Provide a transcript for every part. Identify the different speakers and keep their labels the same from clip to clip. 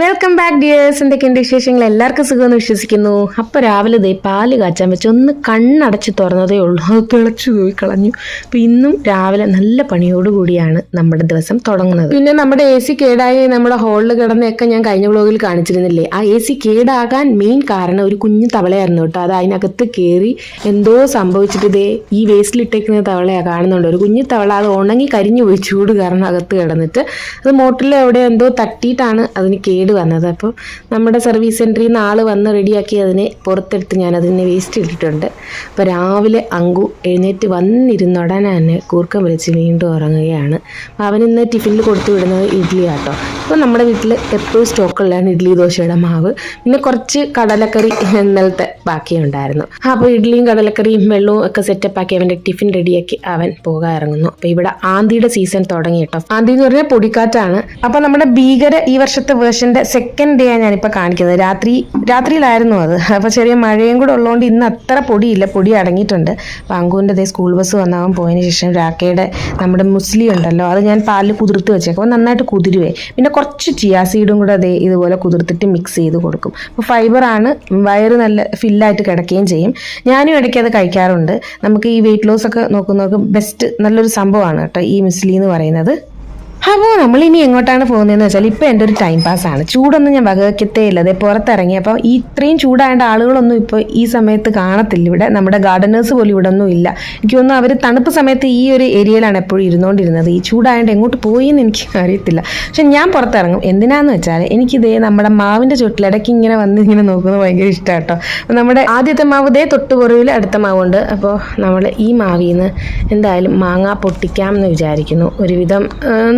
Speaker 1: Welcome back dears. എന്തൊക്കെയുണ്ട് വിശേഷങ്ങൾ? എല്ലാവർക്കും സുഖമെന്ന് വിശ്വസിക്കുന്നു. അപ്പോൾ രാവിലെ ദേ പാല് കാച്ചാൻ വെച്ച് ഒന്ന് കണ്ണടച്ച് തുറന്നതേ ഉള്ളൂ, അത് തിളച്ചു പോയി കളഞ്ഞു. അപ്പോൾ ഇന്നും രാവിലെ നല്ല പണിയോടുകൂടിയാണ് നമ്മുടെ ദിവസം തുടങ്ങുന്നത്. പിന്നെ നമ്മുടെ AC കേടായി നമ്മുടെ ഹോളിൽ കിടന്നൊക്കെ ഞാൻ കഴിഞ്ഞ വ്ളോഗിൽ കാണിച്ചിരുന്നില്ലേ. ആ AC കേടാകാൻ മെയിൻ കാരണം ഒരു കുഞ്ഞു തവളയായിരുന്നു കേട്ടോ. അത് അതിനകത്ത് കയറി എന്തോ സംഭവിച്ചിട്ട് ഇതേ ഈ വേസ്റ്റിലിട്ടേക്കുന്ന തവളയാണ് കാണുന്നുണ്ട്. ഒരു കുഞ്ഞു തവള, അത് ഉണങ്ങി കരിഞ്ഞു പോയി ചൂട് കാരണം അകത്ത് കിടന്നിട്ട്. അത് മോട്ടറിൽ എവിടെ എന്തോ തട്ടിയിട്ടാണ് അതിന് കേട് വന്നത്. അപ്പോൾ നമ്മുടെ സർവീസ് സെൻറ്ററിൽ നിന്ന് ആൾ വന്ന് റെഡിയാക്കി അതിനെ പുറത്തെടുത്ത് ഞാൻ അതിനെ വേസ്റ്റ് ഇട്ടിട്ടുണ്ട്. അപ്പോൾ രാവിലെ അങ്കു എഴുന്നേറ്റ് വന്നിരുന്ന ഉടനെ തന്നെ കൂർക്കം വലിച്ച് വീണ്ടും ഉറങ്ങുകയാണ്. അപ്പോൾ അവനിന്ന് ടിഫിനിൽ കൊടുത്തു വിടുന്നത് ഇഡ്ഡലി ആട്ടോ. ഇപ്പോൾ നമ്മുടെ വീട്ടിൽ എപ്പോഴും സ്റ്റോക്കുള്ളതാണ് ഇഡ്ഡലി ദോശയുടെ മാവ്. പിന്നെ കുറച്ച് കടലക്കറി ഇന്നലത്തെ ബാക്കിയുണ്ടായിരുന്നു. അപ്പോൾ ഇഡ്ഡലിയും കടലക്കറിയും വെള്ളവും ഒക്കെ സെറ്റപ്പാക്കി അവൻ്റെ ടിഫിൻ റെഡിയാക്കി അവൻ പോകാൻ ഇറങ്ങുന്നു. അപ്പോൾ ഇവിടെ ആന്തിയുടെ സീസൺ തുടങ്ങി കേട്ടോ. ആന്തി എന്ന് പറഞ്ഞാൽ പൊടിക്കാറ്റാണ്. അപ്പോൾ നമ്മുടെ ഭീകര ഈ വർഷത്തെ വേർഷൻ്റെ സെക്കൻഡ് ഡേ ആണ് ഞാനിപ്പോൾ കാണിക്കുന്നത്. രാത്രിയിലായിരുന്നു അത്. അപ്പോൾ ചെറിയ മഴയും കൂടെ ഉള്ളതുകൊണ്ട് ഇന്ന് അത്ര പൊടിയില്ല, പൊടി അടങ്ങിയിട്ടുണ്ട്. അപ്പോൾ അങ്കുവിൻ്റെ അതേ സ്കൂൾ ബസ് വന്നാവൻ പോയതിന് ശേഷം രാക്കയുടെ നമ്മുടെ മുസ്ലി ഉണ്ടല്ലോ, അത് ഞാൻ പാലിൽ കുതിർത്ത് വെച്ചേക്കും. അപ്പോൾ നന്നായിട്ട് കുതിരുവേ. പിന്നെ കുറച്ച് ചിയാ സീഡും കൂടെ അതേ ഇതുപോലെ കുതിർത്തിട്ട് മിക്സ് ചെയ്ത് കൊടുക്കും. അപ്പോൾ ഫൈബറാണ്, വയറ് നല്ല ഫില്ലായിട്ട് കിടക്കുകയും ചെയ്യും. ഞാനും ഇടയ്ക്ക് അത് കഴിക്കാറുണ്ട്. നമുക്ക് ഈ വെയിറ്റ് ലോസ് ഒക്കെ നോക്കുന്നവർക്ക് ബെസ്റ്റ് നല്ലൊരു സംഭവമാണ് കേട്ടോ ഈ മുസ്ലി എന്ന് പറയുന്നത്. അപ്പോൾ നമ്മളിനി എങ്ങോട്ടാണ് പോകുന്നതെന്ന് വെച്ചാൽ ഇപ്പോൾ എൻ്റെ ഒരു ടൈം പാസ്സാണ്. ചൂടൊന്നും ഞാൻ വകവയ്ക്കത്തേ ഇല്ല. അതേ പുറത്തിറങ്ങി. അപ്പോൾ ഈ ഇത്രയും ചൂടായതുകൊണ്ട് ആളുകളൊന്നും ഇപ്പോൾ ഈ സമയത്ത് കാണത്തില്ല ഇവിടെ. നമ്മുടെ ഗാർഡനേഴ്സ് പോലും ഇവിടെ ഒന്നും ഇല്ല. എനിക്ക് തോന്നുന്നു അവർ തണുപ്പ് സമയത്ത് ഈ ഒരു ഏരിയയിലാണ് എപ്പോഴും ഇരുന്നുകൊണ്ടിരുന്നത്. ഈ ചൂടായതുകൊണ്ട് എങ്ങോട്ട് പോയി എന്ന് എനിക്ക് അറിയത്തില്ല. പക്ഷെ ഞാൻ പുറത്തിറങ്ങും. എന്തിനാന്ന് വെച്ചാൽ എനിക്കിതേ നമ്മുടെ മാവിൻ്റെ ചുട്ടിലിടയ്ക്ക് ഇങ്ങനെ വന്ന് ഇങ്ങനെ നോക്കുന്നത് ഭയങ്കര ഇഷ്ടമാണ് കേട്ടോ. നമ്മുടെ ആദ്യത്തെ മാവ് ഇതേ തൊട്ട് പുറകിൽ അടുത്ത മാവുണ്ട്. അപ്പോൾ നമ്മൾ ഈ മാവിൽ നിന്ന് എന്തായാലും മാങ്ങ പൊട്ടിക്കാം എന്ന് വിചാരിക്കുന്നു. ഒരുവിധം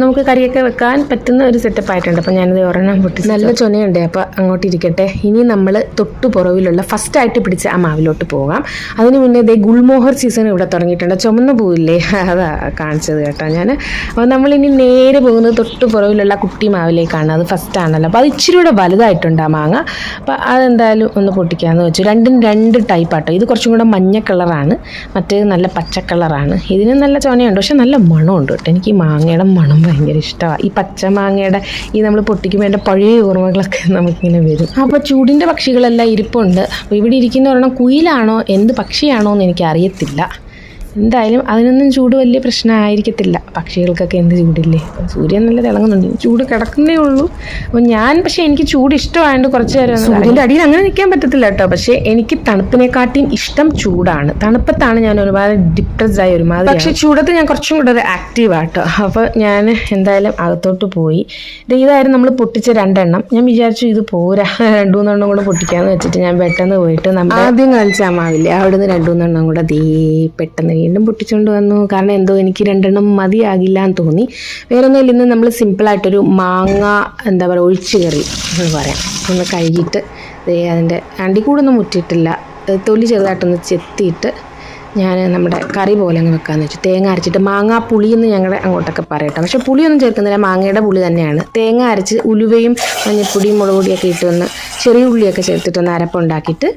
Speaker 1: നമുക്ക് കറിയൊക്കെ വെക്കാൻ പറ്റുന്ന ഒരു സെറ്റപ്പ് ആയിട്ടുണ്ട്. അപ്പോൾ ഞാനത് ഒരെണ്ണം പൊട്ടിച്ച് നല്ല ചൊനയുണ്ട്. അപ്പോൾ അങ്ങോട്ട് ഇരിക്കട്ടെ. ഇനി നമ്മൾ തൊട്ടു പുറവിലുള്ള ഫസ്റ്റായിട്ട് പിടിച്ച ആ മാവിലോട്ട് പോകാം. അതിന് മുന്നേ ഇതേ ഗുൾമോഹർ സീസൺ ഇവിടെ തുടങ്ങിയിട്ടുണ്ട്. ചുമന്ന പൂവില്ലേ, അതാ കാണിച്ചത് കേട്ടോ ഞാൻ. അപ്പോൾ നമ്മളിനി നേരെ പോകുന്നത് തൊട്ടു പുറവിലുള്ള കുട്ടി മാവിലേക്കാണ്. അത് ഫസ്റ്റാണല്ലോ. അപ്പോൾ അത് ഇച്ചിരി കൂടെ വലുതായിട്ടുണ്ട് ആ മാങ്ങ. അപ്പോൾ അതെന്തായാലും ഒന്ന് പൊട്ടിക്കാമെന്ന് വെച്ചു. രണ്ടും രണ്ട് ടൈപ്പാട്ടോ. ഇത് കുറച്ചും കൂടെ മഞ്ഞ കളറാണ്, മറ്റേത് നല്ല പച്ച കളറാണ്. ഇതിന് നല്ല ചൊനയുണ്ട്, പക്ഷെ നല്ല മണമുണ്ട് കേട്ടോ. എനിക്ക് ഈ മാങ്ങയുടെ മണം ഭയങ്കര ഇഷ്ടമാണ്. ഈ പച്ചമാങ്ങയുടെ ഈ നമ്മൾ പൊട്ടിക്കുമ്പോൾ എൻ്റെ പഴയ ഓർമ്മകളൊക്കെ നമുക്കിങ്ങനെ വരും. അപ്പോൾ ചൂടിൻ്റെ പക്ഷികളെല്ലാം ഇരിപ്പുണ്ട്. അപ്പോൾ ഇവിടെ ഇരിക്കുന്ന ഒരെണ്ണം കുയിലാണോ എന്ത് പക്ഷിയാണോ എന്ന് എനിക്കറിയത്തില്ല. എന്തായാലും അതിനൊന്നും ചൂട് വലിയ പ്രശ്നമായിരിക്കത്തില്ല. പക്ഷികൾക്കൊക്കെ എന്ത് ചൂടില്ലേ. സൂര്യൻ നല്ല തിളങ്ങുന്നുണ്ട്, ചൂട് കിടക്കുന്നേ ഉള്ളൂ. അപ്പോൾ പക്ഷേ എനിക്ക് ചൂട് ഇഷ്ടമായതുകൊണ്ട് കുറച്ച് നേരം സൂര്യൻ്റെ അടിയിൽ അങ്ങനെ നിൽക്കാൻ പറ്റത്തില്ല കേട്ടോ. പക്ഷേ എനിക്ക് തണുപ്പിനെക്കാട്ടിയും ഇഷ്ടം ചൂടാണ്. തണുപ്പത്താണ് ഞാൻ ഒരുപാട് ഡിപ്രസ്ഡ് ആയി ഒരുമാതിരി. പക്ഷേ ചൂടത്ത് ഞാൻ കുറച്ചും കൂടെ ഒരു ആക്റ്റീവ് ആട്ടോ. അപ്പോൾ ഞാൻ എന്തായാലും അകത്തോട്ട് പോയി. ഇതായിരുന്നു നമ്മൾ പൊട്ടിച്ച രണ്ടെണ്ണം. ഞാൻ വിചാരിച്ചു ഇത് പോരാ, 2-3 കൂടെ പൊട്ടിക്കാമെന്ന് വെച്ചിട്ട് ഞാൻ പെട്ടെന്ന് പോയിട്ട് നമ്മൾ ആദ്യം കളിച്ച മാവില്ലേ അവിടുന്ന് 2-3 കൂടെ പെട്ടെന്ന് വീണ്ടും പൊട്ടിച്ചുകൊണ്ട് വന്നു. കാരണം എന്തോ എനിക്ക് 2 മതിയാകില്ല എന്ന് തോന്നി. വേറെ ഒന്നുമില്ല, ഇന്ന് നമ്മൾ സിമ്പിളായിട്ടൊരു മാങ്ങ എന്താ പറയുക ഒഴിച്ച് കറി എന്ന് പറയാം. ഒന്ന് കഴുകിയിട്ട് അതിൻ്റെ അണ്ടിക്കൂടൊന്നും മുറ്റിയിട്ടില്ല, തൊലി ചെറുതായിട്ടൊന്ന് ചെത്തിയിട്ട് ഞാൻ നമ്മുടെ കറി പോലെ അങ്ങ് വെക്കാമെന്ന് വെച്ചു. തേങ്ങ അരച്ചിട്ട് മാങ്ങാ പുളിയെന്ന് ഞങ്ങളുടെ അങ്ങോട്ടൊക്കെ പറയട്ടെ. പക്ഷേ പുളിയൊന്നും ചേർക്കുന്നില്ല, മാങ്ങയുടെ പുളി തന്നെയാണ്. തേങ്ങ അരച്ച് ഉലുവയും മഞ്ഞൾപ്പൊടിയും മുളക് പൊടിയൊക്കെ ഇട്ടൊന്ന് ചെറിയ ഉള്ളിയൊക്കെ ചേർത്തിട്ടൊന്ന് അരപ്പുണ്ടാക്കിയിട്ട്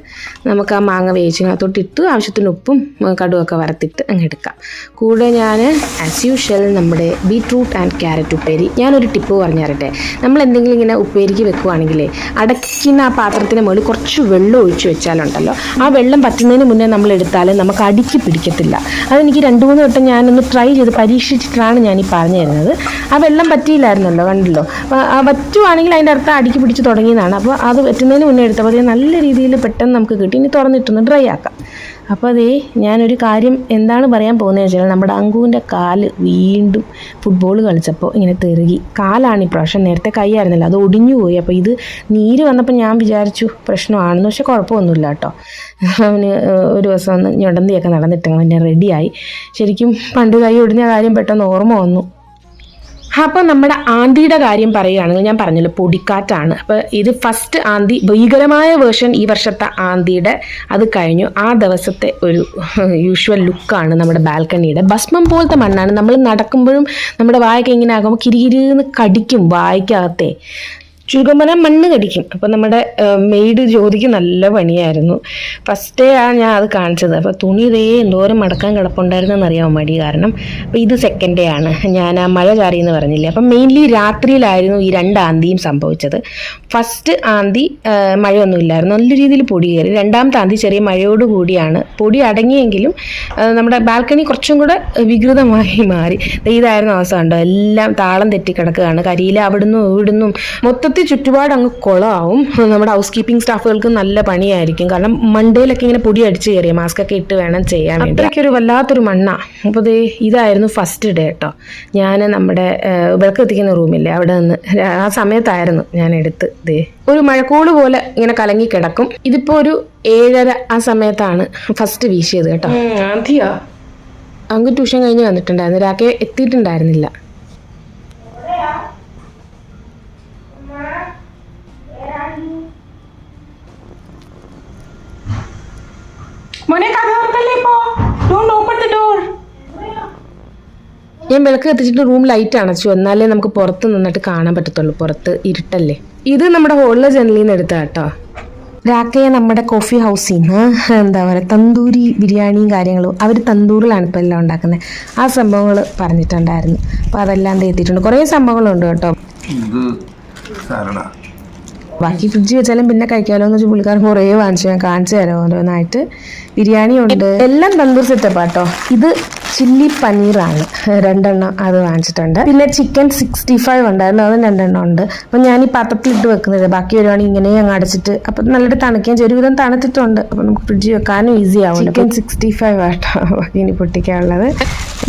Speaker 1: നമുക്ക് ആ മാങ്ങ വേവിച്ചതിനകത്തോട്ടിട്ട് ആവശ്യത്തിന് ഉപ്പും കടുവൊക്കെ വറുത്തിട്ട് അങ്ങ് എടുക്കാം. കൂടെ ഞാൻ ആസ് യൂഷ്വൽ നമ്മുടെ ബീട്രൂട്ട് ആൻഡ് ക്യാരറ്റ് ഉപ്പേരി. ഞാനൊരു ടിപ്പ് പറഞ്ഞു തരട്ടെ. നമ്മൾ എന്തെങ്കിലും ഇങ്ങനെ ഉപ്പേരിക്ക് വെക്കുവാണെങ്കിലേ അടയ്ക്കുന്ന ആ പാത്രത്തിന് മുകളിൽ കുറച്ച് വെള്ളം ഒഴിച്ച് വെച്ചാലുണ്ടല്ലോ, ആ വെള്ളം പറ്റുന്നതിന് മുന്നേ നമ്മൾ എടുത്താൽ നമുക്ക് അടിക്ക് പിടിക്കത്തില്ല. അതെനിക്ക് 2-3 വട്ടം ഞാനൊന്ന് ട്രൈ ചെയ്ത് പരീക്ഷിച്ചിട്ടാണ് ഞാനീ പറഞ്ഞു തരുന്നത്. ആ വെള്ളം പറ്റിയില്ലായിരുന്നല്ലോ, കണ്ടല്ലോ. വറ്റുവാണെങ്കിൽ അതിൻ്റെ അർത്ഥം അടിക്ക് പിടിച്ച് തുടങ്ങിയതാണ്. അപ്പോൾ അത് പറ്റുന്നതിന് മുന്നേ എടുത്തപ്പോൾ അത് നല്ല രീതിയിൽ പെട്ടെന്ന് നമുക്ക് കിട്ടി. ഇനി തുറന്നിട്ടൊന്ന് ഡ്രൈ ആക്കാം. അപ്പോൾ അതേ ഞാനൊരു കാര്യം എന്താണ് പറയാൻ പോകുന്നതെന്ന് വെച്ചാൽ, നമ്മുടെ അങ്കുവിൻ്റെ കാല് വീണ്ടും ഫുട്ബോൾ കളിച്ചപ്പോൾ ഇങ്ങനെ തെറുകി. കാലാണ് ഈ പ്രാവശ്യം, നേരത്തെ കൈയായിരുന്നല്ലോ, അത് ഒടിഞ്ഞു പോയി. അപ്പോൾ ഇത് നീര് വന്നപ്പോൾ ഞാൻ വിചാരിച്ചു പ്രശ്നമാണെന്ന്. പക്ഷെ കുഴപ്പമൊന്നുമില്ല കേട്ടോ. അവന് ഒരു ദിവസം ഒന്ന് ഞൊടന്തിയൊക്കെ നടന്നിട്ട് അവൻ്റെ റെഡിയായി. ശരിക്കും പണ്ട് കൈ ഒടിഞ്ഞ കാര്യം പെട്ടെന്ന് ഓർമ്മ വന്നു. അപ്പോൾ നമ്മുടെ ആന്തിയുടെ കാര്യം പറയുകയാണെങ്കിൽ ഞാൻ പറഞ്ഞല്ലോ പൊടിക്കാറ്റാണ്. അപ്പോൾ ഇത് ഫസ്റ്റ് ആന്തി ഭീകരമായ വേർഷൻ ഈ വർഷത്തെ ആന്തിയുടെ. അത് കഴിഞ്ഞു. ആ ദിവസത്തെ ഒരു യൂഷ്വൽ ലുക്കാണ് നമ്മുടെ ബാൽക്കണിയുടെ. ഭസ്മം പോലത്തെ മണ്ണാണ്. നമ്മൾ നടക്കുമ്പോഴും നമ്മുടെ വായൊക്കെ ഇങ്ങനെ ആകുമ്പോൾ കിരികിരിന്ന് കടിക്കും വായ്ക്കകത്തെ. ചുരുക്കം പറഞ്ഞാൽ മണ്ണ് കടിക്കും. അപ്പം നമ്മുടെ മെയ്ഡ് ജ്യോതിക്ക് നല്ല പണിയായിരുന്നു. ഫസ്റ്റേ ഞാൻ അത് കാണിച്ചത്. അപ്പോൾ തുണി ഇതേ എന്തോരം മടക്കാൻ കിടപ്പുണ്ടായിരുന്നെന്ന് അറിയാമോ മടി കാരണം. അപ്പോൾ ഇത് സെക്കൻഡ് ഡേ ആണ്. ഞാൻ ആ മഴ ചാറിയെന്ന് പറഞ്ഞില്ലേ. അപ്പം മെയിൻലി രാത്രിയിലായിരുന്നു ഈ 2 ആന്തിയും സംഭവിച്ചത്. ഫസ്റ്റ് ആന്തി മഴയൊന്നുമില്ലായിരുന്നു, നല്ല രീതിയിൽ പൊടി കയറി. രണ്ടാമത്തെ ആന്തി ചെറിയ മഴയോട് കൂടിയാണ്, പൊടി അടങ്ങിയെങ്കിലും നമ്മുടെ ബാൽക്കണി കുറച്ചും കൂടെ വികൃതമായി മാറി. ഇതായിരുന്നു അവസ്ഥ. കണ്ടോ, എല്ലാം താളം തെറ്റിക്കിടക്കുകയാണ്. കരിയില അവിടുന്നും ഇവിടുന്നും മൊത്തത്തിൽ ചുറ്റുപാട് അങ്ങ് കുളമാവും. നമ്മുടെ ഹൗസ് കീപ്പിംഗ് സ്റ്റാഫുകൾക്ക് നല്ല പണിയായിരിക്കും. കാരണം മണ്ടയിലൊക്കെ ഇങ്ങനെ പൊടി അടിച്ച് കയറിയ മാസ്ക് ഒക്കെ ഇട്ട് വേണം ചെയ്യാൻ വേണ്ടി. അത്രയ്ക്കൊരു വല്ലാത്തൊരു മണ്ണാണ്. അപ്പോൾ ഇതായിരുന്നു ഫസ്റ്റ് ഡേ കേട്ടോ. ഞാൻ നമ്മുടെ വിളക്ക് എത്തിക്കുന്ന റൂമില്ലേ അവിടെ നിന്ന് ആ സമയത്തായിരുന്നു ഞാൻ എടുത്ത് ഒരു മഴക്കോള് പോലെ ഇങ്ങനെ കലങ്ങി കിടക്കും. ഇതിപ്പോ ഒരു 7:30 ആ സമയത്താണ് ഫസ്റ്റ് വീശിയത് കേട്ടോ. അങ്ങ് ട്യൂഷൻ കഴിഞ്ഞ് വന്നിട്ടുണ്ടായിരുന്നു. രാക്കെ എത്തിയിട്ടുണ്ടായിരുന്നില്ല. ഞാൻ വിളക്ക് കത്തിച്ചിട്ട് റൂം ലൈറ്റ് അണച്ചു, എന്നാലേ നമുക്ക് പുറത്ത് നിന്നിട്ട് കാണാൻ പറ്റത്തുള്ളൂ. പുറത്ത് ഇരുട്ടല്ലേ. ഇത് നമ്മുടെ ഹോളിലെ ജനലിൽ നിന്ന് എടുത്ത കേട്ടോ. രാക്കയെ നമ്മുടെ കോഫി ഹൗസിൽ നിന്ന് എന്താ പറയുക തന്തൂരി ബിരിയാണിയും കാര്യങ്ങളും, അവർ തന്തൂറിലാണ് ഇപ്പോൾ എല്ലാം ഉണ്ടാക്കുന്നത്. ആ സംഭവങ്ങൾ പറഞ്ഞിട്ടുണ്ടായിരുന്നു. അപ്പോൾ അതെല്ലാം എത്തിയിട്ടുണ്ട്. കുറേ സംഭവങ്ങളുണ്ട് കേട്ടോ. ബാക്കി ഫ്രിഡ്ജ് വെച്ചാലും പിന്നെ കഴിക്കാമല്ലോ എന്ന് വെച്ചാൽ പുള്ളിക്കാരൻ കുറേ വാങ്ങിച്ചു. ഞാൻ കാണിച്ചു തരാം ഓരോന്നായിട്ട്. ബിരിയാണി ഉണ്ട്, എല്ലാം തന്തൂർ സെറ്റപ്പ് കേട്ടോ. ഇത് ചില്ലി പനീറാണ് 2 എണ്ണം, അത് വാങ്ങിച്ചിട്ടുണ്ട്. പിന്നെ ചിക്കൻ 65 ഉണ്ടായിരുന്നു, അതും 2 എണ്ണം ഉണ്ട്. അപ്പം ഞാൻ ഈ പാത്രത്തിലിട്ട് വെക്കുന്നത്, ബാക്കി വരുവാണെങ്കിൽ ഇങ്ങനെ അങ്ങ് അടച്ചിട്ട് അപ്പം നല്ലൊരു തണുക്കുകയും ചെയ്യും. ഒരുവിധം തണുത്തിട്ടുണ്ട്, അപ്പം നമുക്ക് ഫ്രിഡ്ജ് വെക്കാനും ഈസി ആവും. ചിക്കൻ 65 ആട്ടോ ബാക്കി ഇനി പൊട്ടിക്കാനുള്ളത്.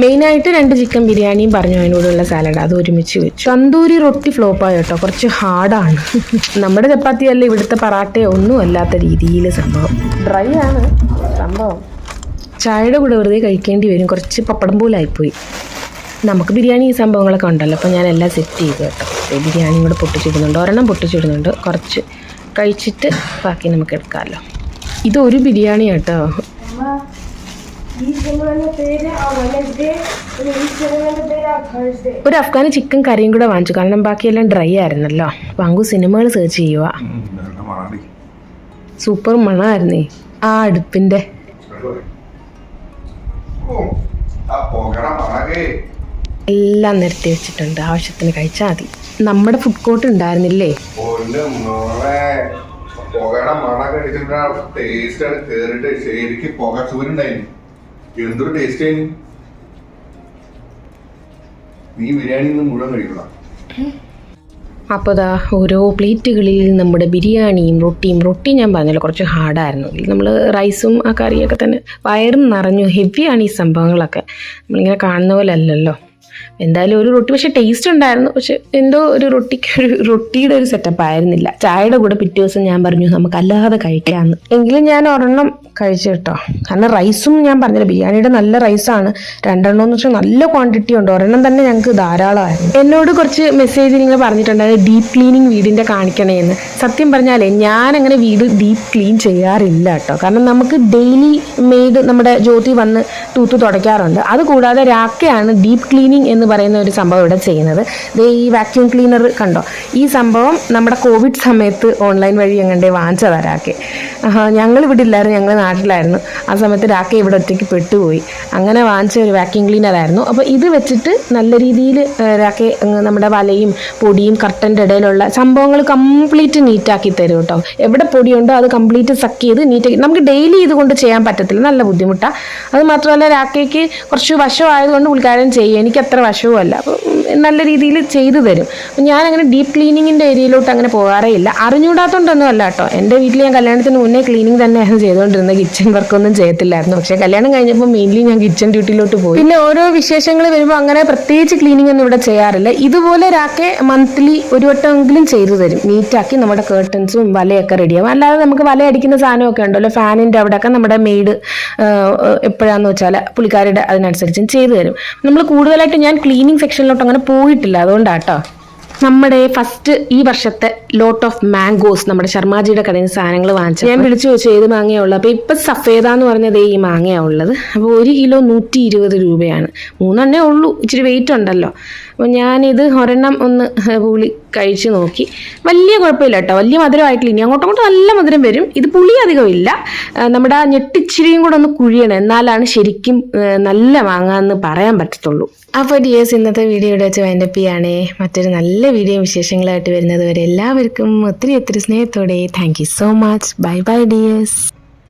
Speaker 1: മെയിനായിട്ട് 2 ചിക്കൻ ബിരിയാണിയും പറഞ്ഞു, അതിനോടുള്ള സാലഡ് അത് ഒരുമിച്ച് വെച്ചു. തന്തൂരി റൊട്ടി ഫ്ലോപ്പായി കേട്ടോ, കുറച്ച് ഹാർഡാണ്. നമ്മുടെ ചപ്പാത്തിയല്ല, ഇവിടുത്തെ പറാട്ടയോ ഒന്നും അല്ലാത്ത രീതിയിൽ സംഭവം. ഡ്രൈ ആണ് സംഭവം. ചായയുടെ കൂടെ വെറുതെ കഴിക്കേണ്ടി വരും, കുറച്ച് പപ്പടം പോലായിപ്പോയി. നമുക്ക് ബിരിയാണി ഈ സംഭവങ്ങളൊക്കെ ഉണ്ടല്ലോ, അപ്പോൾ ഞാൻ എല്ലാം സെറ്റ് ചെയ്തു കേട്ടോ. ബിരിയാണിയും കൂടെ പൊട്ടിച്ചിടുന്നുണ്ട്, 1 എണ്ണം പൊട്ടിച്ചിടുന്നുണ്ട്. കുറച്ച് കഴിച്ചിട്ട് ബാക്കി നമുക്ക് എടുക്കാമല്ലോ. ഇതൊരു ബിരിയാണി കേട്ടോ. ഒരു അഫ്ഗാനി ചിക്കൻ കറിയും കൂടെ വാങ്ങിച്ചു, കാരണം ബാക്കിയെല്ലാം ഡ്രൈ ആയിരുന്നല്ലോ. അപ്പം അങ്ങ് സിനിമകൾ സെർച്ച് ചെയ്യുക. സൂപ്പർ മണമായിരുന്നേ ആ അടുപ്പിന്റെ. എല്ലാം നിരത്തി വെച്ചിട്ടുണ്ട്, ആവശ്യത്തിന് കഴിച്ചാൽ മതി. നമ്മുടെ ഫുഡ് കോർട്ട് ഉണ്ടായിരുന്നില്ലേ,
Speaker 2: എന്തൊരു ടേസ്റ്റ് ആയിരുന്നു. നീ ബിരിയാണി മുഴുവൻ കഴിക്കണം.
Speaker 1: അപ്പോൾ ദാ ഓരോ പ്ലേറ്റുകളിൽ നമ്മുടെ ബിരിയാണിയും റൊട്ടി ഞാൻ പറഞ്ഞല്ലോ കുറച്ച് ഹാർഡായിരുന്നു. നമ്മൾ റൈസും ആ കറിയൊക്കെ തന്നെ വയറും നിറഞ്ഞു. ഹെവിയാണ് ഈ സംഭവങ്ങളൊക്കെ, നമ്മളിങ്ങനെ കാണുന്ന പോലെ അല്ലല്ലോ. എന്തായാലും ഒരു റൊട്ടി പക്ഷേ ടേസ്റ്റ് ഉണ്ടായിരുന്നു. പക്ഷെ എന്തോ ഒരു റൊട്ടിയുടെ ഒരു സെറ്റപ്പ് ആയിരുന്നില്ല. ചായയുടെ കൂടെ പിറ്റേ ദിവസം ഞാൻ പറഞ്ഞു നമുക്ക് അല്ലാതെ കഴിക്കാമെന്ന്. എങ്കിലും ഞാൻ 1 എണ്ണം കഴിച്ചു കേട്ടോ. കാരണം റൈസും ഞാൻ പറഞ്ഞില്ല, ബിരിയാണിയുടെ നല്ല റൈസാണ്. 2 എണ്ണം എന്ന് വെച്ചാൽ നല്ല ക്വാണ്ടിറ്റി ഉണ്ട്. 1 എണ്ണം തന്നെ ഞങ്ങൾക്ക് ധാരാളമായിരുന്നു. എന്നോട് കുറച്ച് മെസ്സേജ് നിങ്ങൾ പറഞ്ഞിട്ടുണ്ടായിരുന്നു ഡീപ്പ് ക്ലീനിങ് വീടിൻ്റെ കാണിക്കണേ എന്ന്. സത്യം പറഞ്ഞാലേ ഞാൻ അങ്ങനെ വീട് ഡീപ്പ് ക്ലീൻ ചെയ്യാറില്ല കേട്ടോ. കാരണം നമുക്ക് ഡെയിലി മെയ്ഡ് നമ്മുടെ ജ്യോതി വന്ന് തൂത്ത് തുടയ്ക്കാറുണ്ട്. അതുകൂടാതെ രാക്കയാണ് ഡീപ്പ് ക്ലീനിങ് എന്ന് പറയുന്ന ഒരു സംഭവം ഇവിടെ ചെയ്യുന്നത്. ഈ വാക്യൂം ക്ലീനർ കണ്ടോ, ഈ സംഭവം നമ്മുടെ കോവിഡ് സമയത്ത് ഓൺലൈൻ വഴി എങ്ങാണ്ടേ വാങ്ങിച്ചതാണ് രാക്കെ. ഞങ്ങൾ ഇവിടെ ഇല്ലായിരുന്നു, ഞങ്ങൾ നാട്ടിലായിരുന്നു. ആ സമയത്ത് രാക്കെ ഇവിടെ ഒറ്റയ്ക്ക് പെട്ടുപോയി. അങ്ങനെ വാങ്ങിച്ച ഒരു വാക്യൂം ക്ലീനറായിരുന്നു. അപ്പോൾ ഇത് വെച്ചിട്ട് നല്ല രീതിയിൽ രാക്കെ നമ്മുടെ വലയും പൊടിയും കർട്ടൻ്റെ ഇടയിലുള്ള സംഭവങ്ങൾ കംപ്ലീറ്റ് നീറ്റാക്കി തരും കേട്ടോ. എവിടെ പൊടിയുണ്ടോ അത് കംപ്ലീറ്റ് സക്ക് ചെയ്ത് നീറ്റാക്കി. നമുക്ക് ഡെയിലി ഇതുകൊണ്ട് ചെയ്യാൻ പറ്റത്തില്ല, നല്ല ബുദ്ധിമുട്ടാണ്. അത് മാത്രമല്ല രാക്കയ്ക്ക് കുറച്ച് വശമായതുകൊണ്ട് പുള്ളിക്കാരൻ ചെയ്യും, എനിക്ക് അത്ര വശവുമല്ല. അപ്പോൾ നല്ല രീതിയിൽ ചെയ്തു തരും. അപ്പം ഞാനങ്ങനെ ഡീപ്പ് ക്ലീനിങ്ങിൻ്റെ ഏരിയയിലോട്ട് അങ്ങനെ പോകാറേ ഇല്ല. അറിഞ്ഞുകൂടാത്തതുകൊണ്ടൊന്നും അല്ല കേട്ടോ. എൻ്റെ വീട്ടിൽ ഞാൻ കല്യാണത്തിന് മുന്നേ ക്ലീനിങ് തന്നെയായിരുന്നു ചെയ്തുകൊണ്ടിരുന്നത്, കിച്ചൺ വർക്കൊന്നും ചെയ്യത്തില്ലായിരുന്നു. പക്ഷേ കല്യാണം കഴിഞ്ഞപ്പോൾ മെയിൻലി ഞാൻ കിച്ചൺ ഡ്യൂട്ടിയിലോട്ട് പോയി. പിന്നെ ഓരോ വിശേഷങ്ങൾ വരുമ്പോൾ അങ്ങനെ പ്രത്യേകിച്ച് ക്ലീനിങ് ഒന്നും ഇവിടെ ചെയ്യാറില്ല. ഇതുപോലെ രാക്കെ മന്ത്ലി ഒരു വട്ടമെങ്കിലും ചെയ്തു തരും, നീറ്റാക്കി നമ്മുടെ കേർട്ടൻസും വലയൊക്കെ റെഡിയാവും. അല്ലാതെ നമുക്ക് വല അടിക്കുന്ന സാധനമൊക്കെ ഉണ്ടല്ലോ, ഫാനിൻ്റെ അവിടെയൊക്കെ നമ്മുടെ മെയ്ഡ് എപ്പോഴാന്ന് വെച്ചാൽ പുള്ളിക്കാരുടെ അതിനനുസരിച്ചും ചെയ്തു തരും. നമ്മൾ കൂടുതലായിട്ട് ഞാൻ ക്ലീനിങ് സെക്ഷനിലോട്ട് അങ്ങനെ പോയിട്ടില്ല, അതുകൊണ്ടാട്ടോ. നമ്മുടെ ഫസ്റ്റ് ഈ വർഷത്തെ ലോട്ട് ഓഫ് മാംഗോസ് നമ്മുടെ ശർമാജിയുടെ കടയിൽ നിന്ന് സാധനങ്ങൾ വാങ്ങിച്ചു. ഞാൻ വിളിച്ചു ചോദിച്ചു ഏത് മാങ്ങയാ ഉള്ളത്. അപ്പോൾ ഇപ്പം സഫേദ എന്ന് പറഞ്ഞതേ ഈ മാങ്ങയാണ് ഉള്ളത്. അപ്പോൾ 1 കിലോ 120 രൂപയാണ്. 3 ഉള്ളൂ, ഇച്ചിരി വെയിറ്റ് ഉണ്ടല്ലോ. അപ്പോൾ ഞാനിത് ഒരെണ്ണം ഒന്ന് പുളി കഴിച്ച് നോക്കി. വലിയ കുഴപ്പമില്ല കേട്ടോ, വലിയ മധുരമായിട്ടില്ല. ഇനി അങ്ങോട്ടും നല്ല മധുരം വരും. ഇത് പുളി അധികമില്ല. നമ്മുടെ ആ ഞെട്ടിച്ചിരിയും കൂടെ ഒന്ന് കുഴിയണം, എന്നാലാണ് ശരിക്കും നല്ല മാങ്ങ എന്ന് പറയാൻ പറ്റത്തുള്ളൂ. അപ്പോൾ ഡിയേഴ്സ്, ഇന്നത്തെ വീഡിയോ ഇവിടെ വെച്ച് വൈൻഡപ്പ് ചെയ്യുകയാണേ. മറ്റൊരു നല്ല വീഡിയോ വിശേഷങ്ങളായിട്ട് വരുന്നത് വരെ എല്ലാവർക്കും ഒത്തിരി ഒത്തിരി സ്നേഹത്തോടെ thank you so much. Bye bye dears.